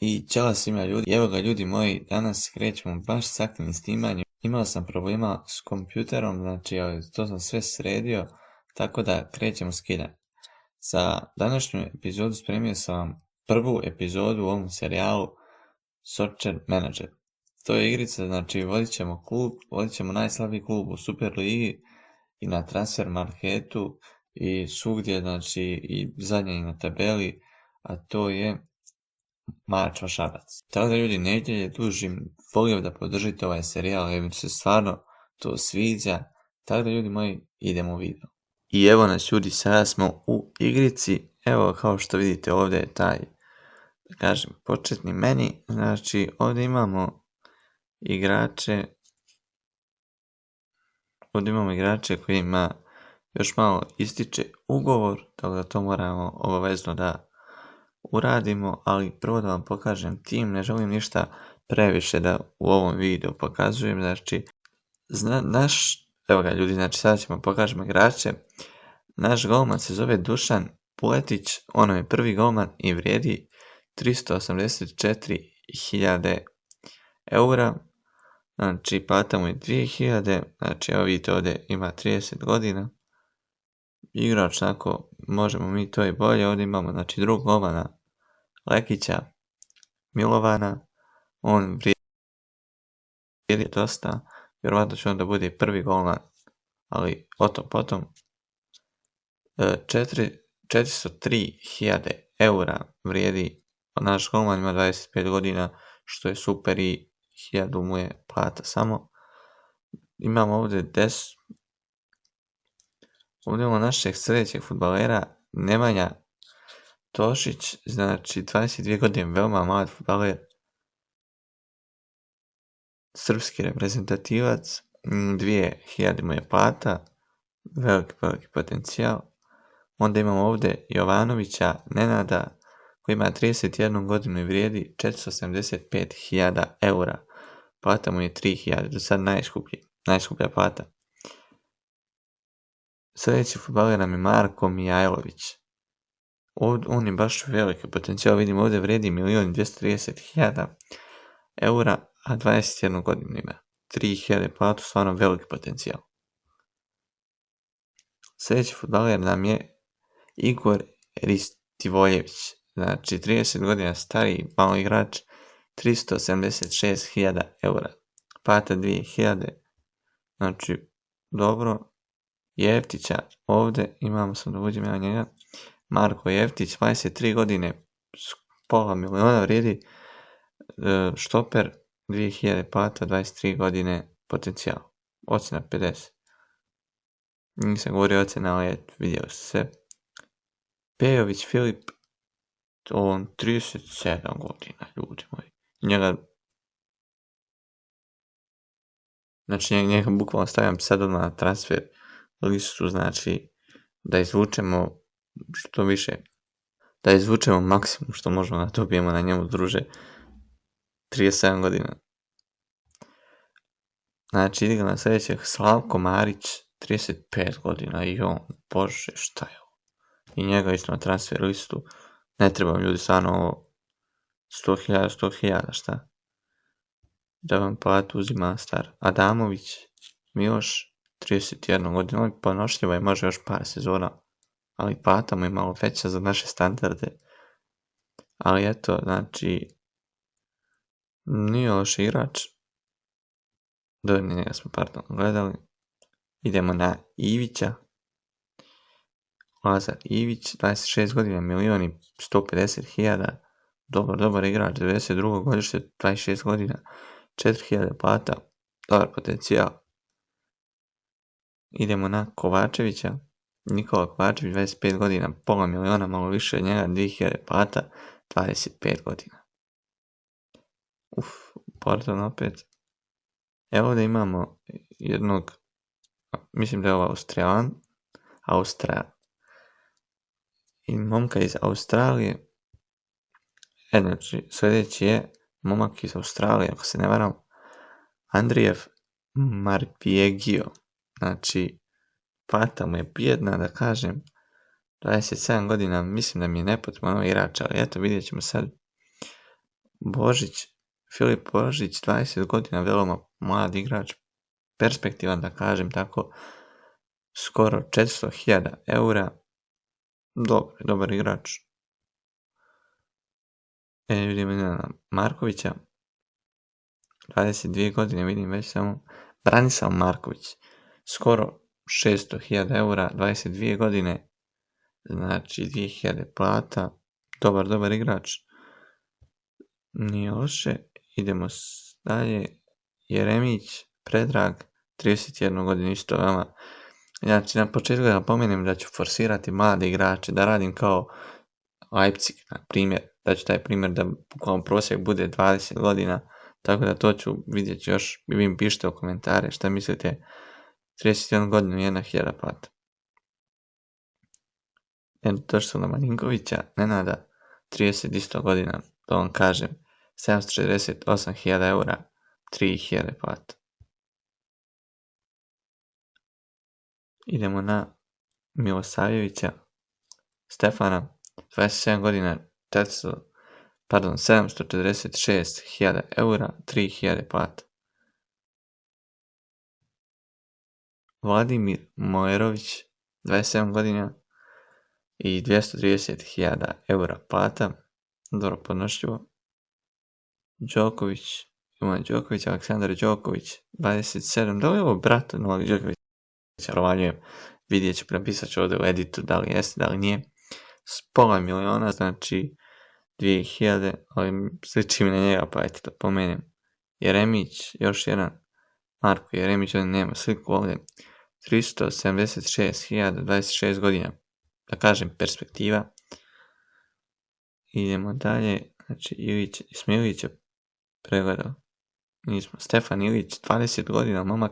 I ćela svima ljudi, evo ga ljudi moji, danas krećemo baš s aktivnim snimanjem. Imao sam problema s kompjuterom, znači to sam sve sredio, tako da krećemo skidanje. Za današnju epizodu spremio sam vam prvu epizodu u ovom serijalu Soccer Manager. To je igrica, znači vodit ćemo najslabiji klub u Superligi i na transfer marketu i svugdje, znači i zadnje na tabeli, a to je Mačva Šabac. Tako da ljudi, neće dužim, volio da podržite ovaj serijal jer mi se stvarno to sviđa. Tako da ljudi moji, idemo u video. I evo nas ljudi, sada smo u igrici. Evo kao što vidite ovdje je taj, da kažem, početni meni. Znači ovdje imamo igrače kojima još malo ističe ugovor, tako da to moramo obavezno da uradimo, ali prvo da vam pokažem tim, ne želim ništa previše da u ovom videu pokazujem, znači evo ga ljudi, znači sada ćemo pokažemo igrače. Naš golman se zove Dušan Puletić, ono je prvi golman i vrijedi 384.000 eura, znači plata mu je 2.000, znači evo vidite ovdje ima 30 godina, igrač, onako možemo mi to i bolje. Ovdje imamo znači drugog golmana Lekića Milovana, on vrijedi dosta, vjerovatno će onda bude prvi golman, ali o tom potom. 403.000 eura vrijedi, naš golman ima 25 godina, što je super i 1.000 mu je plata samo. Imamo ovdje ovdje imamo našeg sljedećeg fudbalera Nemanja Tošić, znači 22 godine, veoma mlad fudbaler, srpski reprezentativac, 2.000 mu je plata, veliki potencijal. Onda imamo ovdje Jovanovića Nenada koji ima 31 godinu i vrijedi 475.000 eura. Plata mu je 3.000, do sad najskuplja plata. Sljedeći fudbaler nam je Marko Mijajlović. On je baš veliki potencijal, vidimo ovdje vrijedi 1.230.000 eura, a 21 godinu ima. 3.000 platu, stvarno veliki potencijal. Sljedeći fudbaler nam je Igor Ristivoljević, znači 30 godina stariji, malo igrač, 376.000 eura. Plata 2.000, znači dobro. Jeftića ovdje imamo, sam da uđem ja njega, Marko Jeftić, 23 godine, pola miliona vrijedi, štoper, 2.000 plata, 23 godine, potencijal, ocjena 50. Nisam govorio ocjena, ali vidio se sve. Pejović Filip, on 37 godina, ljudi moji. Njega bukvalno stavljam sad odmah na transfer listu, znači da izvučemo što više, da izvučemo maksimum što možemo da dobijemo na njemu, druže. 37 godina. Znači idemo na sljedećeg, Slavko Marić, 35 godina i on, bože šta je ovo. I njega isto na transfer listu, ne trebam ljudi stvarno ovo, 100.000, šta? Da vam platu uzima star. Adamović Miloš, 31 godina, on ponošljiva i može još par sezona, ali plata mu je malo veća za naše standarde. Ali eto, znači, nije loš igrač. Do njega smo gledali. Idemo na Ivića. Lazar Ivić, 26 godina, 1.150.000. Dobar igrač, 92. godište, 26 godina, 4.000 plata, dobar potencijal. Idemo na Kovačevića. Nikola Kovačević, 25 godina, pola miliona, malo više od njega, 2.000 plata, 25 godina. Porton opet. Evo ovdje imamo jednog, mislim da je ovo Austrija. I momka iz Australije. Znači, sljedeći je momak iz Australije, ako se ne varam, Andrijev Marpiegio. Znači, plata mu je bijedna, da kažem, 27 godina, mislim da mi je nepotpuno igrač, ali eto, vidjet ćemo sad. Filip Božić, 20 godina, veoma mlad igrač, perspektivan da kažem tako, skoro 400.000 eura, dobar igrač. Vidimo Milana Markovića, 22 godine, vidim već samo. Branislav Marković, skoro 600.000 eura, 22 godine, znači 2.000 plata, dobar igrač. Nije loše, idemo dalje. Jeremić Predrag, 31 godinu, isto veoma. Znači, na početku da napomenem da ću forsirati mlade igrače, da radim kao Leipzig, na primjer, da ću taj primjer da bukvalno prosjek bude 20 godina, tako da to ću vidjeti još, vi mi pišite u komentare šta mislite, 31 godinu, 1.000 plata. Došli smo na Marinkovića, Nenada, 30 isto godina, to vam kažem, 748.000 eura, 3.000 plata. Idemo na Milosavljevića Stefana, 27 godina, 746.000 eura, 3.000 plata. Vladimir Mojerović, 27 godina i 230.000 eura plata, dobro podnošljivo. Aleksandar Đoković, 27, da li je ovo brat Novak Đokovića, provaljujem, vidjet ću, napisat ću ovdje u editu da li jeste, da li nije, s pola miliona, znači 2.000, ali sliči mi na njega, pa ajte to pomenem. Jeremić, još jedan, Marko Jeremić, ovdje nema sliku ovdje, 376.000, 26 godina, da kažem perspektiva. Idemo dalje, znači smo Ilića pregledao, nismo. Stefan Ilić, 20 godina, momak,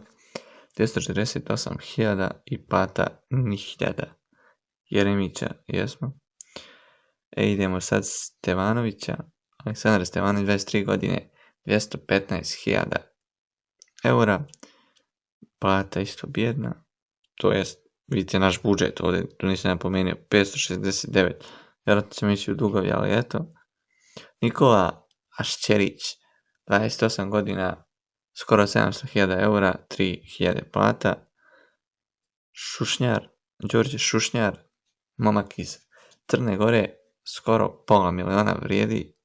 248.000 i plata nihiljada. Jeremića, jesmo. Idemo sad Stevanovića, Aleksandar Stevanović, 23 godine, 215.000 eura, plata isto bijedna, to jest, vidite naš budžet ovdje, tu nisam napomenuo, 569, vjerojatno ćemo ići u dugovi, ali eto. Nikola Ašćerić, 28 godina, skoro 700.000 eura, 3.000 plata. Đorđe Šušnjar, momak iz Crne Gore, skoro pola miliona vrijedi.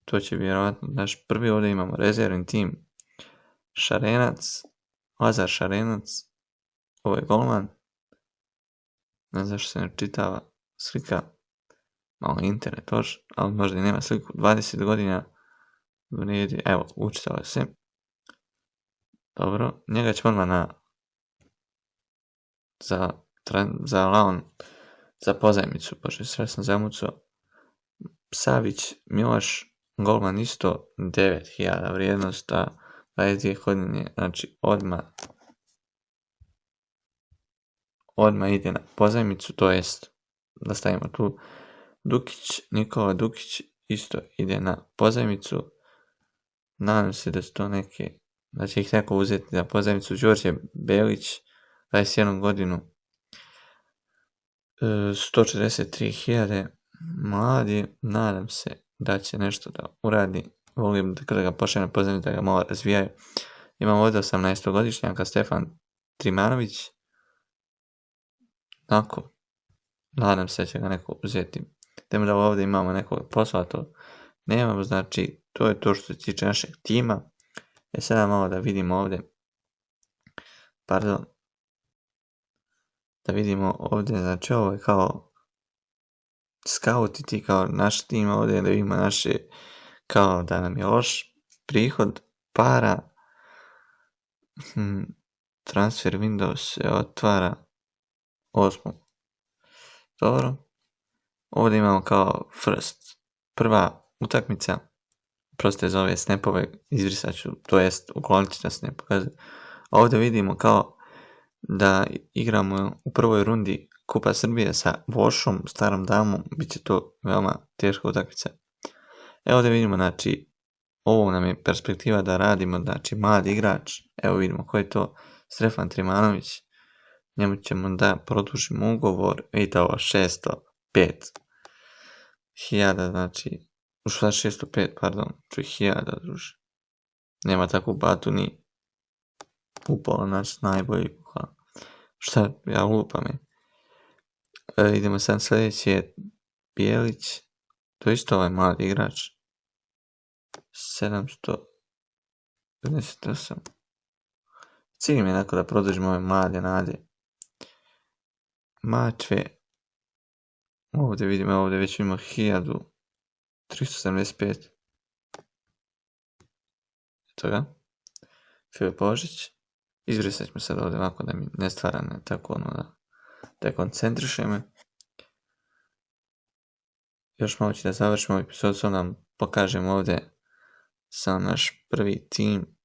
To će vjerojatno naš prvi, ovdje imamo rezervni tim. Lazar Šarenac, ovo je golman. Ne znam zašto se ne čitava slika, malo internet loš, ali možda i nema sliku. 20 godina vrijedi, evo, učitava se. Dobro, njega ćemo odmah za laon, za pozajmicu, pošto sve sam zamucao. Savić Miloš, golman isto, 9.000 vrijednost, a 22 godine, znači odmah ide na pozajmicu, to jest, da stavimo tu, Nikola Dukić isto ide na pozajmicu, nadam se da su to da će ih neko uzeti za pozajmicu. Đorđe Belić, 21 godinu, 143.000, mladi, nadam se da će nešto da uradi, volim da ga počne na pozajmicu, da ga malo razvijaju. Imamo ovdje 18-godišnjaka Stefan Trimanović, nadam se da će ga neko uzeti. Idemo da ovdje imamo nekog posla, to nemamo, znači to je to što se tiče našeg tima. Sada malo da vidimo ovdje, znači ovo je kao scout i ti kao naš tim ovdje, da vidimo naše, kao da nam je loš prihod, para, transfer window se otvara 8. Dobro, ovdje imamo kao prva utakmica, proste za ove snapove, izbrisat ću, to jest uklonit ću da se ne pokazuje. Ovdje vidimo kao da igramo u prvoj rundi Kupa Srbije sa Vošom, Starom Damom, bit će to veoma teška utakmica. Ovdje vidimo, znači, ovo nam je perspektiva da radimo, znači, mladi igrač, evo vidimo ko je to, Stefan Trimanović, njemu ćemo da produžimo ugovor, vidite ovo, 605.000, znači, Šta 605, pardon, čuj 1000, druže. Nema takvu batu ni upola, znači najbolji. Šta, ja lupam je. Idemo sad sljedeći je Bijelić, to je isto ovaj mladi igrač. 758. Cilj mi je da produžimo ove mlade nade. Mačve, ovdje vidimo, ovdje već imamo 1375. Toga. Filip Božić. Izbrisat ćemo sad ovdje ovako da mi ne stvara tako da koncentrišemo. Još malo ću da završimo epizod, sad nam pokažemo ovdje sam naš prvi tim.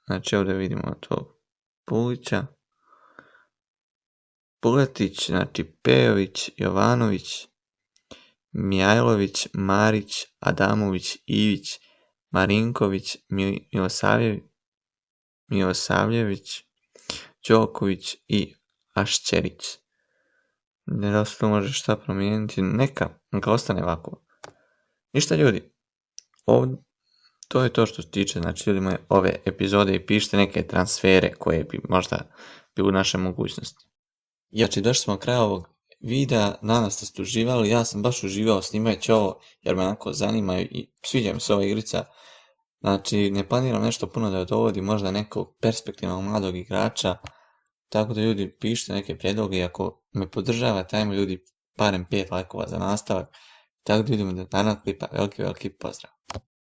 Znači ovdje vidimo to Pulića, Puletić, znači Pejović, Jovanović, Mijajlović, Marić, Adamović, Ivić, Marinković, Milosavljević, Đoković i Ašćerić. Ne da se tu može šta promijeniti, neka ostane ovako. Ništa ljudi, to je to što se tiče, znači ljudi moje, ove epizode i pišite neke transfere koje bi možda bili u našoj mogućnosti. Znači došli smo kraja ovog videa, nadam se da ste uživali, ja sam baš uživao snimajući ovo jer me onako zanima i sviđa mi se ova igrica. Znači ne planiram nešto puno da dovodim, možda nekog perspektivnog mladog igrača, tako da ljudi pišite neke prijedloge i ako me podržavate, ajmo ljudi barem 5 lajkova za nastavak, tako da vidimo do narednog klipa, veliki pozdrav.